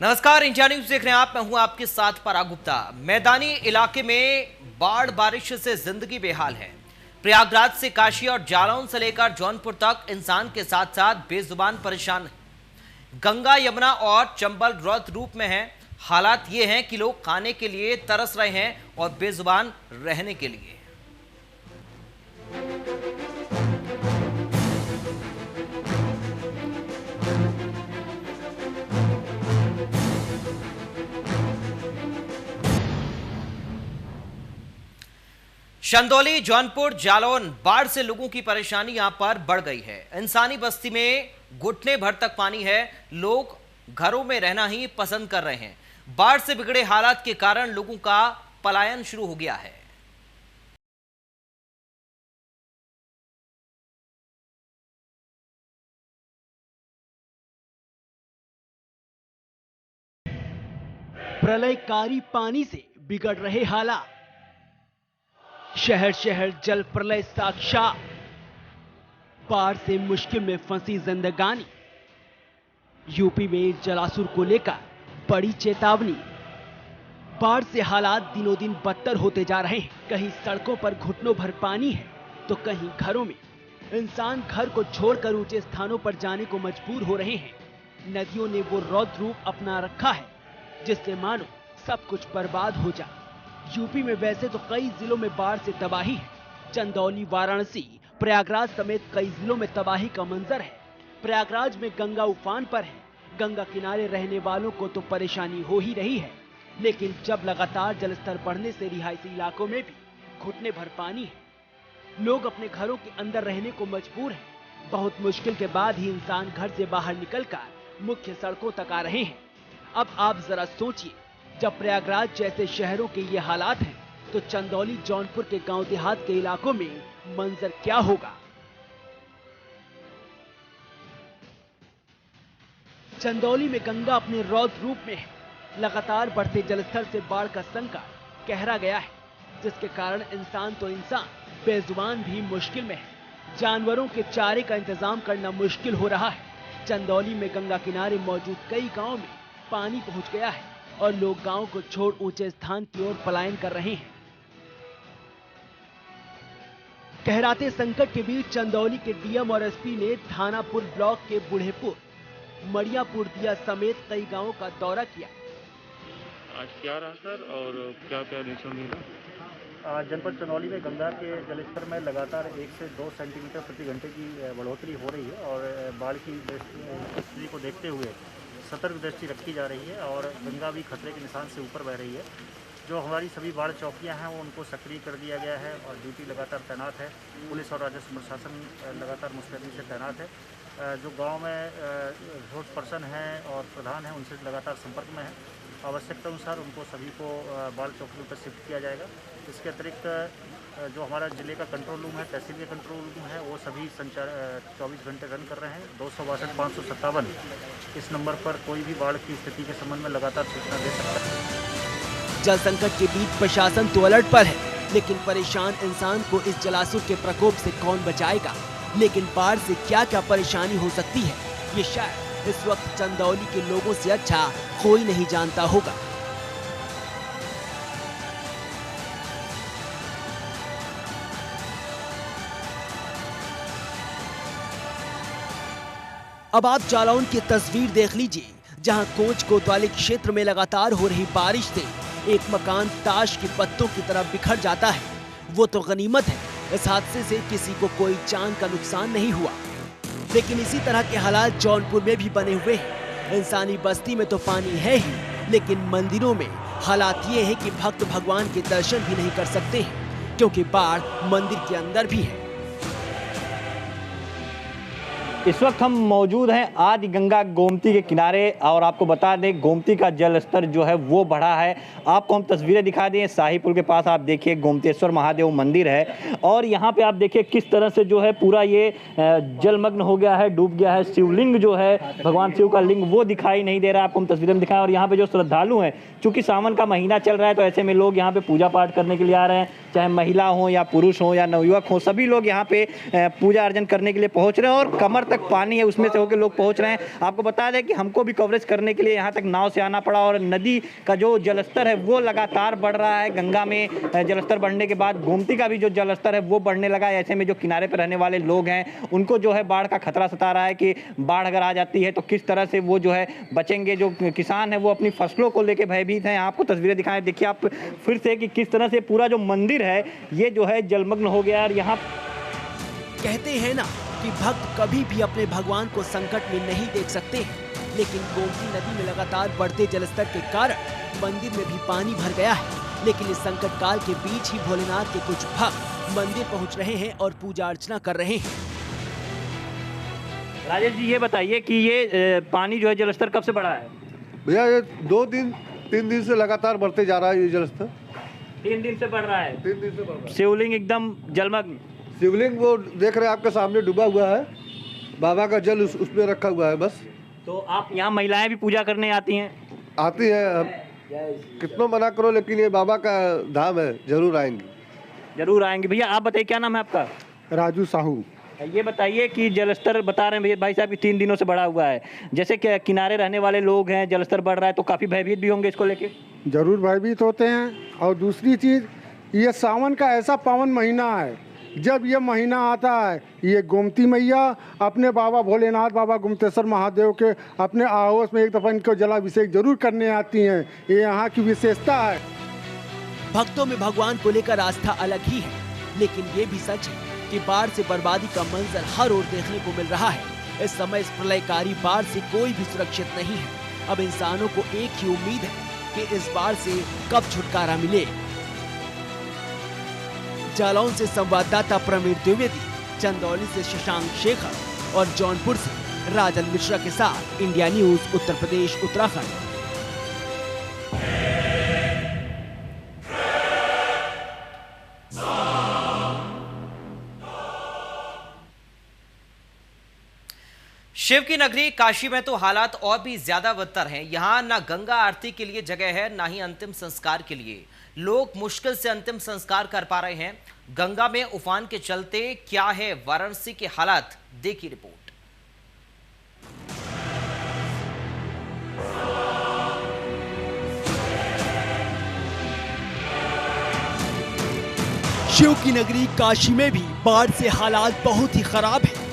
नमस्कार, India news देख रहे हैं आप। मैं हूं आपके साथ पराग गुप्ता। मैदानी इलाके में बाढ़ बारिश से जिंदगी बेहाल है। प्रयागराज से काशी और जालौन से लेकर जौनपुर तक इंसान के साथ साथ बेजुबान परेशान है। गंगा, यमुना और चंबल रौद्र रूप में है। हालात ये हैं कि लोग खाने के लिए तरस रहे हैं और बेजुबान रहने के लिए। चंदौली, जौनपुर, जालौन बाढ़ से लोगों की परेशानी यहां पर बढ़ गई है। इंसानी बस्ती में घुटने भर तक पानी है। लोग घरों में रहना ही पसंद कर रहे हैं। बाढ़ से बिगड़े हालात के कारण लोगों का पलायन शुरू हो गया है। प्रलयकारी पानी से बिगड़ रहे हालात। शहर शहर जल प्रलय साक्षात। बाढ़ से मुश्किल में फंसी जिंदगानी। यूपी में जलासुर को लेकर बड़ी चेतावनी। बाढ़ से हालात दिनों दिन बदतर होते जा रहे हैं। कहीं सड़कों पर घुटनों भर पानी है तो कहीं घरों में इंसान घर को छोड़कर ऊंचे स्थानों पर जाने को मजबूर हो रहे हैं। नदियों ने वो रौद्र रूप अपना रखा है जिससे मानो सब कुछ बर्बाद हो जाए। यूपी में वैसे तो कई जिलों में बाढ़ से तबाही है। चंदौली, वाराणसी, प्रयागराज समेत कई जिलों में तबाही का मंजर है। प्रयागराज में गंगा उफान पर है। गंगा किनारे रहने वालों को तो परेशानी हो ही रही है, लेकिन जब लगातार जलस्तर बढ़ने से रिहायशी इलाकों में भी घुटने भर पानी है। लोग अपने घरों के अंदर रहने को मजबूर हैं। बहुत मुश्किल के बाद ही इंसान घर से बाहर निकलकर मुख्य सड़कों तक आ रहे हैं। अब आप जरा सोचिए, जब प्रयागराज जैसे शहरों के ये हालात हैं तो चंदौली, जौनपुर के गांव देहात के इलाकों में मंजर क्या होगा। चंदौली में गंगा अपने रौद्र रूप में है। लगातार बढ़ते जलस्तर से बाढ़ का संकट गहरा गया है, जिसके कारण इंसान तो इंसान, बेजुबान भी मुश्किल में है। जानवरों के चारे का इंतजाम करना मुश्किल हो रहा है। चंदौली में गंगा किनारे मौजूद कई गांवों में पानी पहुंच गया है और लोग गांव को छोड़ ऊंचे स्थान की ओर पलायन कर रहे हैं। गहराते संकट के बीच चंदौली के डीएम और एसपी ने थानापुर ब्लॉक के बूढ़ेपुर, मड़ियापुर दिया समेत कई गांवों का दौरा किया। आज क्या रहा सर और क्या क्या निरीक्षण मिला? जनपद चंदौली में गंगा के जलस्तर में लगातार 1 से 2 सेंटीमीटर प्रति घंटे की बढ़ोतरी हो रही है और बाढ़ की स्थिति को देखते हुए सतर्क दृष्टि रखी जा रही है और गंगा भी खतरे के निशान से ऊपर बह रही है। जो हमारी सभी बाढ़ चौकियां हैं वो उनको सक्रिय कर दिया गया है और ड्यूटी लगातार तैनात है। पुलिस और राजस्व प्रशासन लगातार मुस्तैदी से तैनात है। जो गांव में रिसोर्स पर्सन हैं और प्रधान हैं उनसे लगातार संपर्क में है। आवश्यकता अनुसार उनको सभी को बाढ़ चौकियों पर शिफ्ट किया जाएगा। इसके अतिरिक्त जो हमारा जिले का कंट्रोल रूम है, तहसील के कंट्रोल रूम है, वो सभी संचार 24 घंटे रन कर रहे हैं। 262 557 इस नंबर पर कोई भी बाढ़ की स्थिति के संबंध में लगातार सूचना दे सकता है। जल संकट के बीच प्रशासन तो अलर्ट पर है, लेकिन परेशान इंसान को इस जलासुर के प्रकोप से कौन बचाएगा। लेकिन बाढ़ से क्या क्या परेशानी हो सकती है, ये शायद इस वक्त चंदौली के लोगों से अच्छा कोई नहीं जानता होगा। अब आप जालौन की तस्वीर देख लीजिए, जहां कोच कोतवाली क्षेत्र में लगातार हो रही बारिश से एक मकान ताश के पत्तों की तरह बिखर जाता है। वो तो गनीमत है, इस हादसे से किसी को कोई जान का नुकसान नहीं हुआ। लेकिन इसी तरह के हालात जौनपुर में भी बने हुए हैं। इंसानी बस्ती में तो पानी है ही, लेकिन मंदिरों में हालात ये है कि भक्त भगवान के दर्शन भी नहीं कर सकते हैं, क्योंकि बाढ़ मंदिर के अंदर भी है। इस वक्त हम मौजूद हैं आदि गंगा गोमती के किनारे और आपको बता दें गोमती का जल स्तर जो है वो बढ़ा है। आपको हम तस्वीरें दिखा दें, शाही पुल के पास आप देखिए गोमतेश्वर महादेव मंदिर है और यहाँ पे आप देखिए किस तरह से जो है पूरा ये जलमग्न हो गया है, डूब गया है। शिवलिंग जो है, भगवान शिव का लिंग, वो दिखाई नहीं दे रहा है। आपको हम तस्वीरें में दिखाएं। और यहाँ पे जो श्रद्धालु हैं, चूंकि सावन का महीना चल रहा है तो ऐसे में लोग यहाँ पे पूजा पाठ करने के लिए आ रहे हैं, चाहे महिला हो या पुरुष हो या नवयुवक हो, सभी लोग यहाँ पे पूजा अर्चन करने के लिए पहुँच रहे हैं और कमर तक पानी है उसमें से होकर लोग पहुंच रहे हैं। आपको बता दें कि हमको भी कवरेज करने के लिए यहाँ तक नाव से आना पड़ा और नदी का जो जलस्तर है वो लगातार बढ़ रहा है। गंगा में जलस्तर बढ़ने के बाद गोमती का भी जो जलस्तर है वो बढ़ने लगा है। ऐसे में जो किनारे पर रहने वाले लोग हैं उनको जो है बाढ़ का खतरा सता रहा है कि बाढ़ अगर आ जाती है तो किस तरह से वो जो है बचेंगे। जो किसान है वो अपनी फसलों को लेकर भयभीत हैं। आपको तस्वीरें दिखाएं, देखिए आप फिर से कि किस तरह से पूरा जो मंदिर है ये जो है जलमग्न हो गया। और यहाँ कहते हैं ना कि भक्त कभी भी अपने भगवान को संकट में नहीं देख सकते, लेकिन गोमती नदी में लगातार बढ़ते जलस्तर के कारण मंदिर में भी पानी भर गया है। लेकिन इस संकट काल के बीच ही भोलेनाथ के कुछ भक्त मंदिर पहुंच रहे हैं और पूजा अर्चना कर रहे हैं। राजेश जी ये बताइए कि ये पानी जो है जलस्तर कब से बढ़ा है? भैया ये 2-3 दिन से लगातार बढ़ते जा रहा है ये जलस्तर। 3 दिन से बढ़ रहा है। 3 दिन से बढ़ रहा है। शिवलिंग एकदम जलमग्न। शिवलिंग वो देख रहे हैं आपके सामने डूबा हुआ है, बाबा का जल उसमें रखा हुआ है बस। तो आप यहाँ महिलाएं भी पूजा करने आती हैं? आती है, कितना मना करो लेकिन ये बाबा का धाम है, जरूर आएंगी। जरूर आएंगे। भैया आप बताइए क्या नाम है आपका? राजू साहू। ये बताइए कि जलस्तर बता रहे हैं भैया भाई साहब कि 3 दिनों से बढ़ा हुआ है, जैसे कि किनारे रहने वाले लोग हैं जलस्तर बढ़ रहा है तो काफ़ी भयभीत भी होंगे इसको लेके? जरूर भयभीत होते हैं। और दूसरी चीज़ ये सावन का ऐसा पावन महीना है, जब ये महीना आता है ये गोमती मैया अपने बाबा भोलेनाथ बाबा गुप्तेश्वर महादेव के अपने आहोस में एक दफ़ा इनको जलाभिषेक जरूर करने आती हैं। ये यहाँ की विशेषता है। भक्तों में भगवान को लेकर आस्था अलग ही है, लेकिन ये भी सच है कि बाढ़ से बर्बादी का मंजर हर ओर देखने को मिल रहा है। इस समय इस प्रलयकारी बाढ़ से कोई भी सुरक्षित नहीं है। अब इंसानों को एक ही उम्मीद है कि इस बाढ़ से कब छुटकारा मिले। जालौन से संवाददाता प्रवीण द्विवेदी, चंदौली से शशांक शेखर और जौनपुर से राजन मिश्रा के साथ इंडिया न्यूज उत्तर प्रदेश उत्तराखंड। शिव की नगरी काशी में तो हालात और भी ज्यादा बदतर हैं। यहाँ ना गंगा आरती के लिए जगह है, ना ही अंतिम संस्कार के लिए। लोग मुश्किल से अंतिम संस्कार कर पा रहे हैं। गंगा में उफान के चलते क्या है वाराणसी के हालात, देखिए रिपोर्ट। शिव की नगरी काशी में भी बाढ़ से हालात बहुत ही खराब है।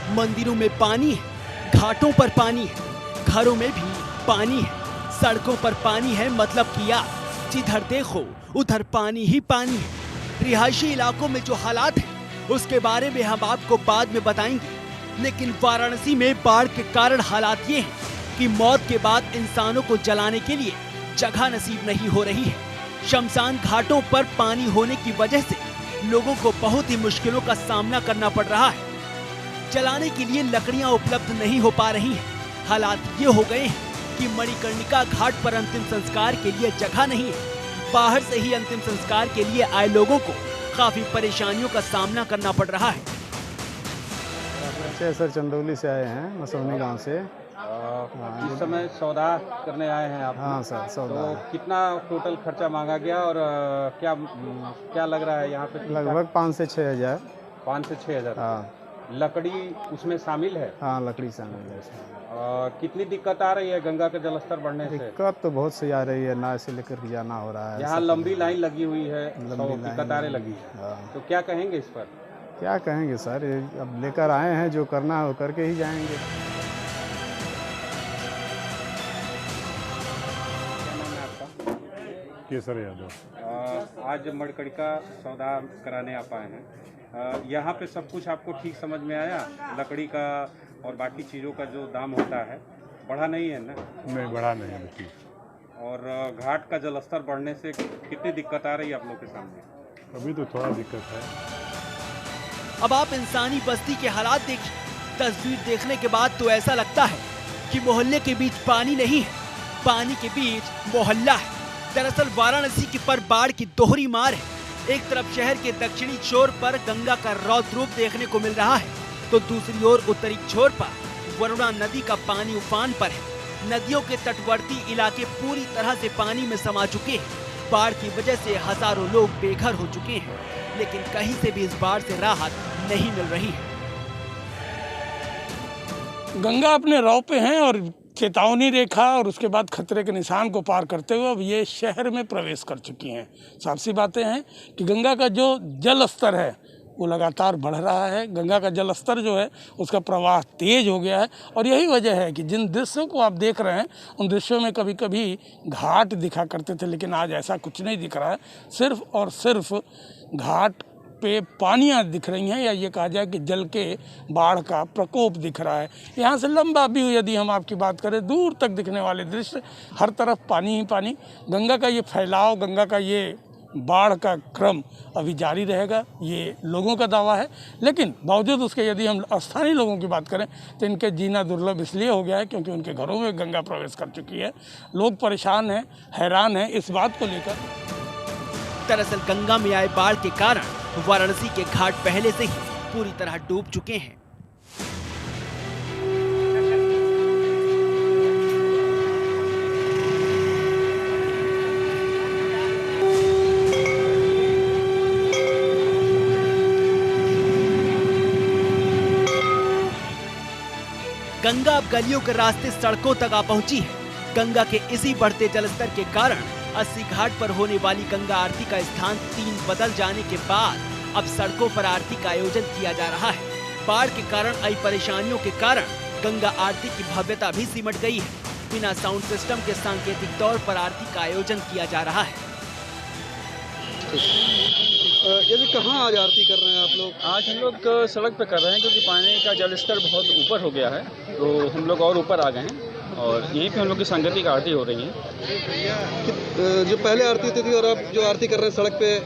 मंदिरों में पानी है, घाटों पर पानी है, घरों में भी पानी है, सड़कों पर पानी है, मतलब कि यार जिधर देखो उधर पानी ही पानी है। रिहायशी इलाकों में जो हालात हैं उसके बारे में हम आपको बाद में बताएंगे, लेकिन वाराणसी में बाढ़ के कारण हालात ये हैं कि मौत के बाद इंसानों को जलाने के लिए जगह नसीब नहीं हो रही है। शमशान घाटों पर पानी होने की वजह से लोगों को बहुत ही मुश्किलों का सामना करना पड़ रहा है। जलाने के लिए लकड़ियां उपलब्ध नहीं हो पा रही हैं। हालात ये हो गए हैं कि मणिकर्णिका घाट पर अंतिम संस्कार के लिए जगह नहीं है। बाहर से ही अंतिम संस्कार के लिए आए लोगों को काफी परेशानियों का सामना करना पड़ रहा है। अच्छे सर, चंदौली से आए हैं, मसौनी गांव से। इस समय सौदा करने आए हैं आप? हाँ सर, सौदा। तो कितना टोटल खर्चा मांगा गया और क्या लग रहा है यहाँ पे? लगभग 5 से 6 हज़ार। 5 से 6 हज़ार। हाँ। लकड़ी उसमें शामिल है? हाँ, लकड़ी शामिल है। कितनी दिक्कत आ रही है गंगा का जलस्तर बढ़ने से? दिक्कत तो बहुत सी आ रही है, नाव से लेकर के जाना हो रहा है। यहाँ लंबी लाइन लगी हुई है, कतारें लगी है। हाँ। तो क्या कहेंगे इस पर? क्या कहेंगे सर, अब लेकर आए हैं, जो करना हो करके ही जाएंगे। क्या नाम है आपका? केसर यादव। आज मणिकर्णिका सौदा कराने आप आए हैं। यहाँ पे सब कुछ आपको ठीक समझ में आया? लकड़ी का और बाकी चीज़ों का जो दाम होता है बढ़ा नहीं है ना? नहीं, बढ़ा नहीं है ठीक। और घाट का जलस्तर बढ़ने से कितनी दिक्कत आ रही है आप लोग के सामने? अभी तो थोड़ा दिक्कत है। अब आप इंसानी बस्ती के हालात देखिए। तस्वीर देखने के बाद तो ऐसा लगता है कि मोहल्ले के बीच पानी नहीं है, पानी के बीच मोहल्ला है। दरअसल वाराणसी की पर बाढ़ की दोहरी मार है। एक तरफ शहर के दक्षिणी छोर पर गंगा का रौद्र रूप देखने को मिल रहा है, तो दूसरी ओर उत्तरी छोर पर वरुणा नदी का पानी उफान पर है। नदियों के तटवर्ती इलाके पूरी तरह से पानी में समा चुके हैं। बाढ़ की वजह से हजारों लोग बेघर हो चुके हैं, लेकिन कहीं से भी इस बाढ़ से राहत नहीं मिल रही है। गंगा अपने रौ पे हैं और चेतावनी रेखा और उसके बाद खतरे के निशान को पार करते हुए अब ये शहर में प्रवेश कर चुकी हैं। साफ सी बातें हैं कि गंगा का जो जल स्तर है वो लगातार बढ़ रहा है। गंगा का जल स्तर जो है उसका प्रवाह तेज हो गया है और यही वजह है कि जिन दृश्यों को आप देख रहे हैं उन दृश्यों में कभी कभी घाट दिखा करते थे, लेकिन आज ऐसा कुछ नहीं दिख रहा है। सिर्फ और सिर्फ घाट पे पानियाँ दिख रही हैं, या ये कहा जाए कि जल के बाढ़ का प्रकोप दिख रहा है। यहाँ से लंबा भी यदि हम आपकी बात करें, दूर तक दिखने वाले दृश्य, हर तरफ पानी ही पानी। गंगा का ये फैलाव, गंगा का ये बाढ़ का क्रम अभी जारी रहेगा, ये लोगों का दावा है। लेकिन बावजूद उसके यदि हम स्थानीय लोगों की बात करें तो इनके जीना दुर्लभ इसलिए हो गया है क्योंकि उनके घरों में गंगा प्रवेश कर चुकी है। लोग परेशान हैं, हैरान हैं इस बात को लेकर। दरअसल गंगा में आए बाढ़ के कारण वाराणसी के घाट पहले से ही पूरी तरह डूब चुके हैं। गंगा अब गलियों के रास्ते सड़कों तक आ पहुंची है। गंगा के इसी बढ़ते जलस्तर के कारण 80 घाट पर होने वाली गंगा आरती का स्थान 3 बदल जाने के बाद अब सड़कों पर आरती का आयोजन किया जा रहा है। बाढ़ के कारण आई परेशानियों के कारण गंगा आरती की भव्यता भी सिमट गई है। बिना साउंड सिस्टम के सांकेतिक तौर पर आरती का आयोजन किया जा रहा है। ये कहाँ आज आरती कर रहे हैं आप लोग? आज हम लोग सड़क पे कर रहे हैं क्योंकि पानी का जल स्तर बहुत ऊपर हो गया है, तो हम लोग और ऊपर आ गए हैं और यहीं पे हम लोग की सांकेतिक आरती हो रही है। जो पहले आरती होती थी और अब जो आरती कर रहे हैं सड़क पे,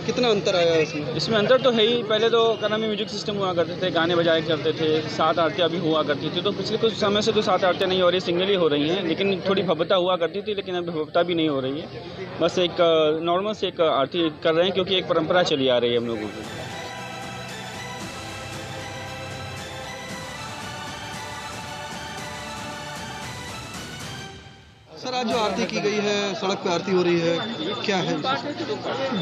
कितना अंतर आया है इसमें अंतर तो है ही। पहले तो क्या म्यूजिक सिस्टम हुआ करते थे, गाने बजाया करते थे, 7 आरतियाँ भी हुआ करती थी। तो पिछले कुछ समय से तो 7 आरतियाँ नहीं हो रही, सिंगल ही हो रही हैं। लेकिन थोड़ी भव्यता हुआ करती थी, लेकिन अब भव्यता भी नहीं हो रही है। बस एक नॉर्मल से एक आरती कर रहे हैं क्योंकि एक परंपरा चली आ रही है हम लोगों की। सर, आज जो आरती की गई है, सड़क पे आरती हो रही है, क्या है?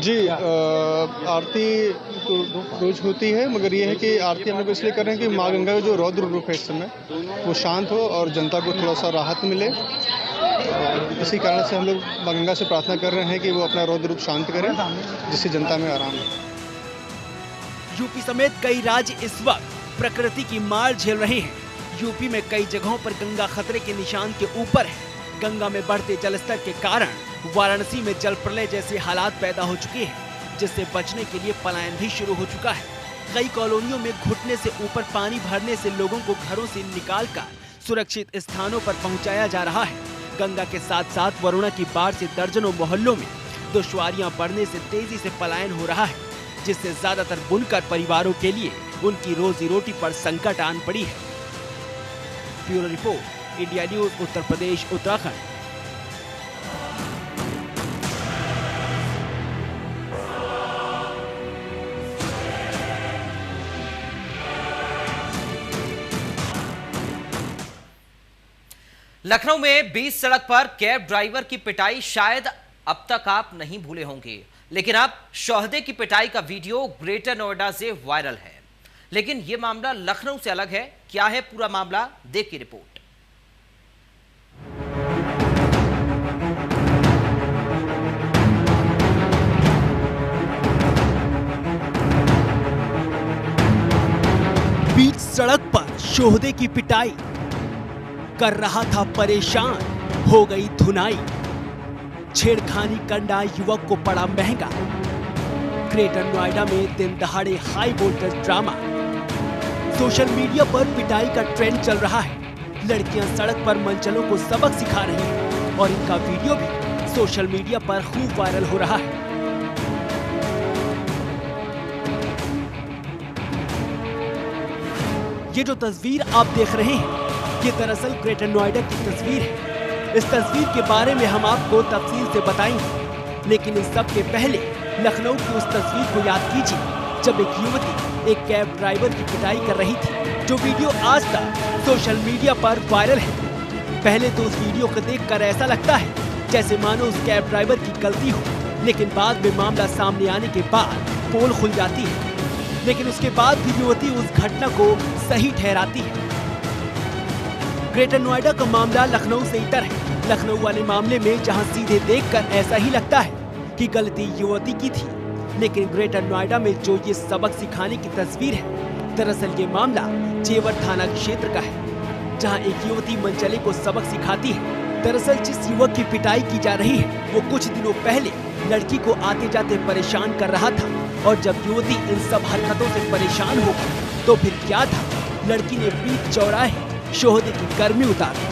जी, आरती तो रोज होती है, मगर ये है कि आरती हम लोग इसलिए कर रहे हैं कि माँ गंगा का जो रौद्र रूप है इस समय वो शांत हो और जनता को थोड़ा सा राहत मिले। और इसी कारण से हम लोग माँ गंगा से प्रार्थना कर रहे हैं कि वो अपना रौद्र रूप शांत करें, जिससे जनता में आराम हो। यूपी समेत कई राज्य इस वक्त प्रकृति की मार झेल रहे हैं। यूपी में कई जगहों पर गंगा खतरे के निशान के ऊपर है। गंगा में बढ़ते जलस्तर के कारण वाराणसी में जल प्रलय जैसे हालात पैदा हो चुके हैं, जिससे बचने के लिए पलायन भी शुरू हो चुका है। कई कॉलोनियों में घुटने से ऊपर पानी भरने से लोगों को घरों से निकालकर सुरक्षित स्थानों पर पहुंचाया जा रहा है। गंगा के साथ साथ वरुणा की बाढ़ से दर्जनों मोहल्लों में दुश्वारियां बढ़ने से तेजी से पलायन हो रहा है, जिससे ज्यादातर बुनकर परिवारों के लिए उनकी रोजी रोटी पर संकट आन पड़ी है। Bureau report, India news, Uttar Pradesh, Uttarakhand. Lucknow में बीच सड़क पर कैब ड्राइवर की पिटाई शायद अब तक आप नहीं भूले होंगे, लेकिन अब शौहदे की पिटाई का वीडियो ग्रेटर नोएडा से वायरल है। लेकिन यह मामला लखनऊ से अलग है। क्या है पूरा मामला, देखिए रिपोर्ट। बीच सड़क पर शोहदे की पिटाई, कर रहा था परेशान, हो गई धुनाई। छेड़खानी करना युवक को पड़ा महंगा। ग्रेटर नोएडा में दिन दहाड़े high voltage drama. Social media पर पिटाई का ट्रेंड चल रहा है। लड़कियां सड़क पर मनचलों को सबक सिखा रही हैं और इनका वीडियो भी सोशल मीडिया पर खूब वायरल हो रहा है। ये जो तस्वीर आप देख रहे हैं, ये दरअसल ग्रेटर नोएडा की तस्वीर है। इस तस्वीर के बारे में हम आपको तफसील से बताएंगे, लेकिन इन सब के पहले लखनऊ की उस तस्वीर को याद कीजिए जब एक युवती एक कैब ड्राइवर की पिटाई कर रही थी, जो वीडियो आज तक सोशल मीडिया पर वायरल है। पहले तो उस वीडियो को देखकर ऐसा लगता है जैसे मानो उस कैब ड्राइवर की गलती हो, लेकिन बाद में मामला सामने आने के बाद पोल खुल जाती है। लेकिन उसके बाद भी युवती उस घटना को सही ठहराती है। ग्रेटर नोएडा का मामला लखनऊ से इतर है। लखनऊ वाले मामले में जहां सीधे देखकर ऐसा ही लगता है कि गलती युवती की थी, लेकिन ग्रेटर नोएडा में जो ये सबक सिखाने की तस्वीर है, दरअसल ये मामला जेवर थाना क्षेत्र का है, जहां एक युवती मनचले को सबक सिखाती है। दरअसल जिस युवक की पिटाई की जा रही है वो कुछ दिनों पहले लड़की को आते जाते परेशान कर रहा था, और जब युवती इन सब हरकतों से परेशान हो गई तो फिर क्या था, लड़की ने बीच चौराहे शोहदे की गर्मी उतार दी।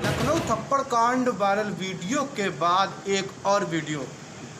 लखनऊ थप्पड़ कांड वायरल वीडियो के बाद एक और वीडियो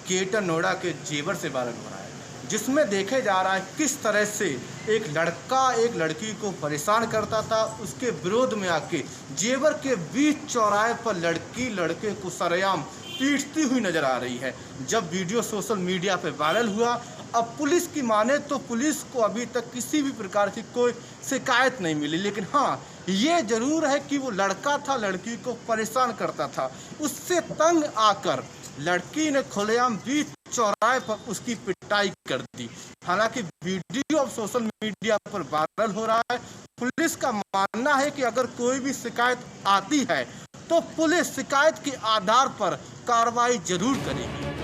ग्रेटर नोएडा के जेवर से वायरल हो रहा है, जिसमें देखे जा रहा है किस तरह से एक लड़का एक लड़की को परेशान करता था। उसके विरोध में आके जेवर के बीच चौराहे पर लड़की लड़के को सरेआम पीटती हुई नजर आ रही है। जब वीडियो सोशल मीडिया पर वायरल हुआ, अब पुलिस की माने तो पुलिस को अभी तक किसी भी प्रकार की कोई शिकायत नहीं मिली, लेकिन हाँ ये जरूर है कि वो लड़का था, लड़की को परेशान करता था। उससे तंग आकर लड़की ने खुलेआम बीच चौराहे पर उसकी पिटाई कर दी। हालांकि वीडियो अब सोशल मीडिया पर वायरल हो रहा है। पुलिस का मानना है कि अगर कोई भी शिकायत आती है तो पुलिस शिकायत के आधार पर कार्रवाई जरूर करेगी।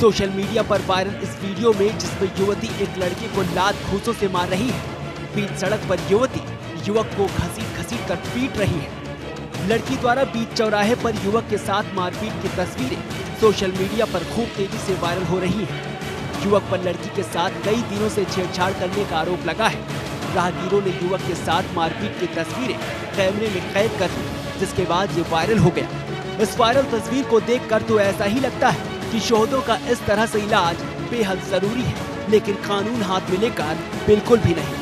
सोशल मीडिया पर वायरल इस वीडियो में जिसमें युवती एक लड़के को लात घूंसों से मार रही है, बीच सड़क पर युवती युवक को घसीट कर पीट रही है। लड़की द्वारा बीच चौराहे पर युवक के साथ मारपीट की तस्वीरें सोशल मीडिया पर खूब तेजी से वायरल हो रही हैं। युवक पर लड़की के साथ कई दिनों से छेड़छाड़ करने का आरोप लगा है। राहगीरों ने युवक के साथ मारपीट की तस्वीरें कैमरे में कैद कर ली, जिसके बाद ये वायरल हो गया। इस वायरल तस्वीर को देखकर तो ऐसा ही लगता है कि शोहदों का इस तरह से इलाज बेहद जरूरी है, लेकिन कानून हाथ में लेकर बिल्कुल भी नहीं।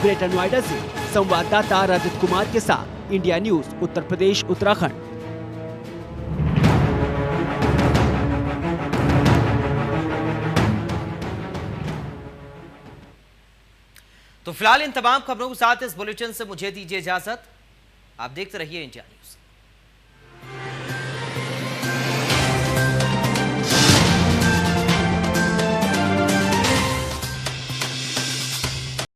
ग्रेटर नोएडा से संवाददाता रजत कुमार के साथ इंडिया न्यूज उत्तर प्रदेश उत्तराखंड। तो फिलहाल इन तमाम खबरों के साथ इस बुलेटिन से मुझे दीजिए इजाजत। आप देखते रहिए इंडिया न्यूज।